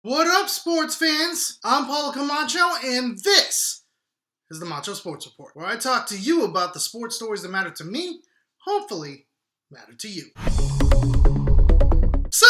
What up, sports fans? I'm Paulo Camacho, and this is the Macho Sports Report, where I talk to you about the sports stories that matter to me, hopefully matter to you. So,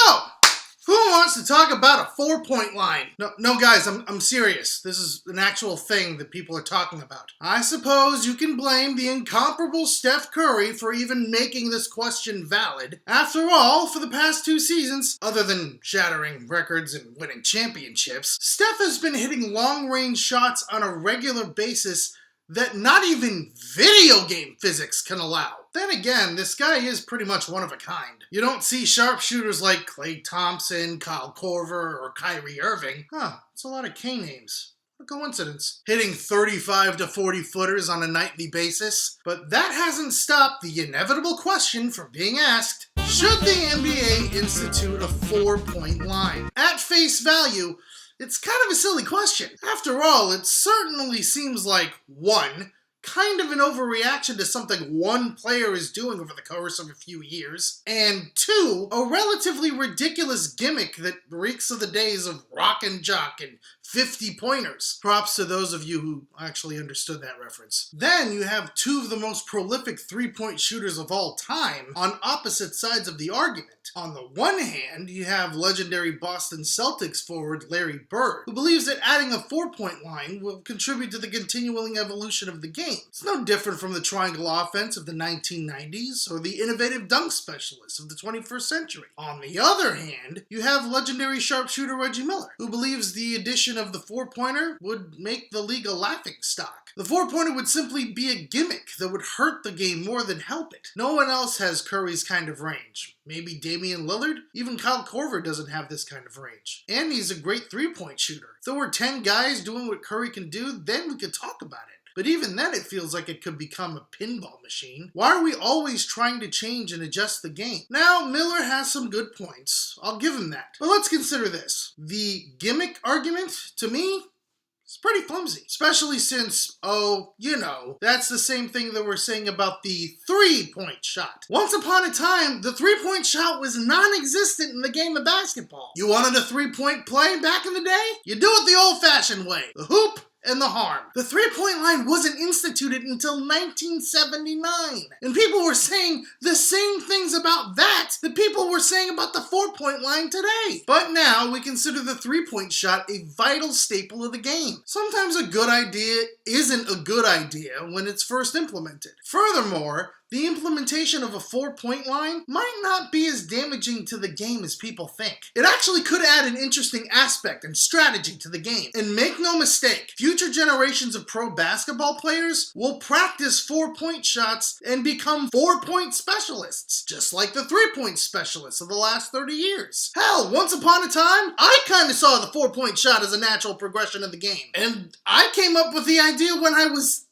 who wants to talk about a 4-point line? No, guys, I'm serious. This is an actual thing that people are talking about. I suppose you can blame the incomparable Steph Curry for even making this question valid. After all, for the past 2 seasons, other than shattering records and winning championships, Steph has been hitting long-range shots on a regular basis that not even video game physics can allow. Then again, this guy is pretty much one of a kind. You don't see sharpshooters like Klay Thompson, Kyle Korver, or Kyrie Irving. That's a lot of K names. A coincidence. Hitting 35 to 40 footers on a nightly basis. But that hasn't stopped the inevitable question from being asked, should the NBA institute a 4-point line? At face value, it's kind of a silly question. After all, it certainly seems like, 1, kind of an overreaction to something one player is doing over the course of a few years, and 2, a relatively ridiculous gimmick that reeks of the days of rock and jock and 50-pointers. Props to those of you who actually understood that reference. Then you have 2 of the most prolific 3-point shooters of all time on opposite sides of the argument. On the one hand, you have legendary Boston Celtics forward Larry Bird, who believes that adding a 4-point line will contribute to the continuing evolution of the game. It's no different from the triangle offense of the 1990s or the innovative dunk specialists of the 21st century. On the other hand, you have legendary sharpshooter Reggie Miller, who believes the addition of the 4-pointer would make the league a laughingstock. The 4-pointer would simply be a gimmick that would hurt the game more than help it. No one else has Curry's kind of range. Maybe Damian Lillard? Even Kyle Korver doesn't have this kind of range. And he's a great 3-point shooter. If there were 10 guys doing what Curry can do, then we could talk about it. But even then, it feels like it could become a pinball machine. Why are we always trying to change and adjust the game? Now, Miller has some good points. I'll give him that. But let's consider this. The gimmick argument, to me, it's pretty flimsy, especially since, that's the same thing that we're saying about the 3-point shot. Once upon a time, the 3-point shot was non-existent in the game of basketball. You wanted a 3-point play back in the day? You do it the old-fashioned way. The hoop and the harm. The 3-point line wasn't instituted until 1979. And people were saying the same things about that people were saying about the 4-point line today. But now we consider the 3-point shot a vital staple of the game. Sometimes a good idea isn't a good idea when it's first implemented. Furthermore, the implementation of a 4-point line might not be as damaging to the game as people think. It actually could add an interesting aspect and strategy to the game. And make no mistake, future generations of pro basketball players will practice 4-point shots and become 4-point specialists, just like the 3-point specialists of the last 30 years. Hell, once upon a time, I kind of saw the 4-point shot as a natural progression of the game. And I came up with the idea when I was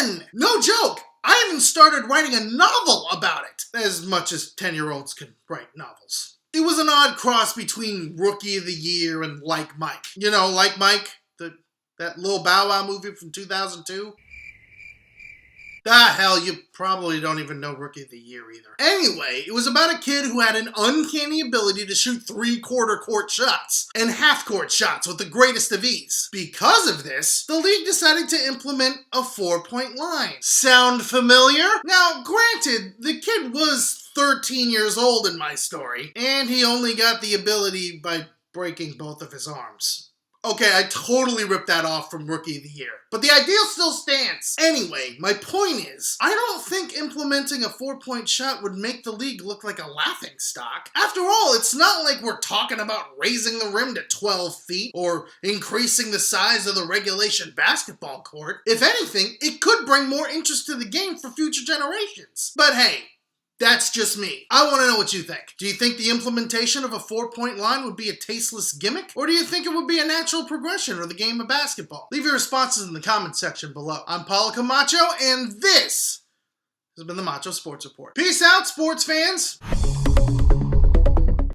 10. No joke. I even started writing a novel about it, as much as 10-year-olds can write novels. It was an odd cross between Rookie of the Year and Like Mike. You know, Like Mike, that Lil Bow Wow movie from 2002? Hell, you probably don't even know Rookie of the Year either. Anyway, it was about a kid who had an uncanny ability to shoot 3/4 court shots and half-court shots with the greatest of ease. Because of this, the league decided to implement a 4-point line. Sound familiar? Now, granted, the kid was 13 years old in my story, and he only got the ability by breaking both of his arms. Okay, I totally ripped that off from Rookie of the Year. But the idea still stands. Anyway, my point is, I don't think implementing a 4-point shot would make the league look like a laughingstock. After all, it's not like we're talking about raising the rim to 12 feet or increasing the size of the regulation basketball court. If anything, it could bring more interest to the game for future generations. But hey, that's just me. I want to know what you think. Do you think the implementation of a 4-point line would be a tasteless gimmick? Or do you think it would be a natural progression of the game of basketball? Leave your responses in the comment section below. I'm Paulo Camacho, and this has been the Macho Sports Report. Peace out, sports fans!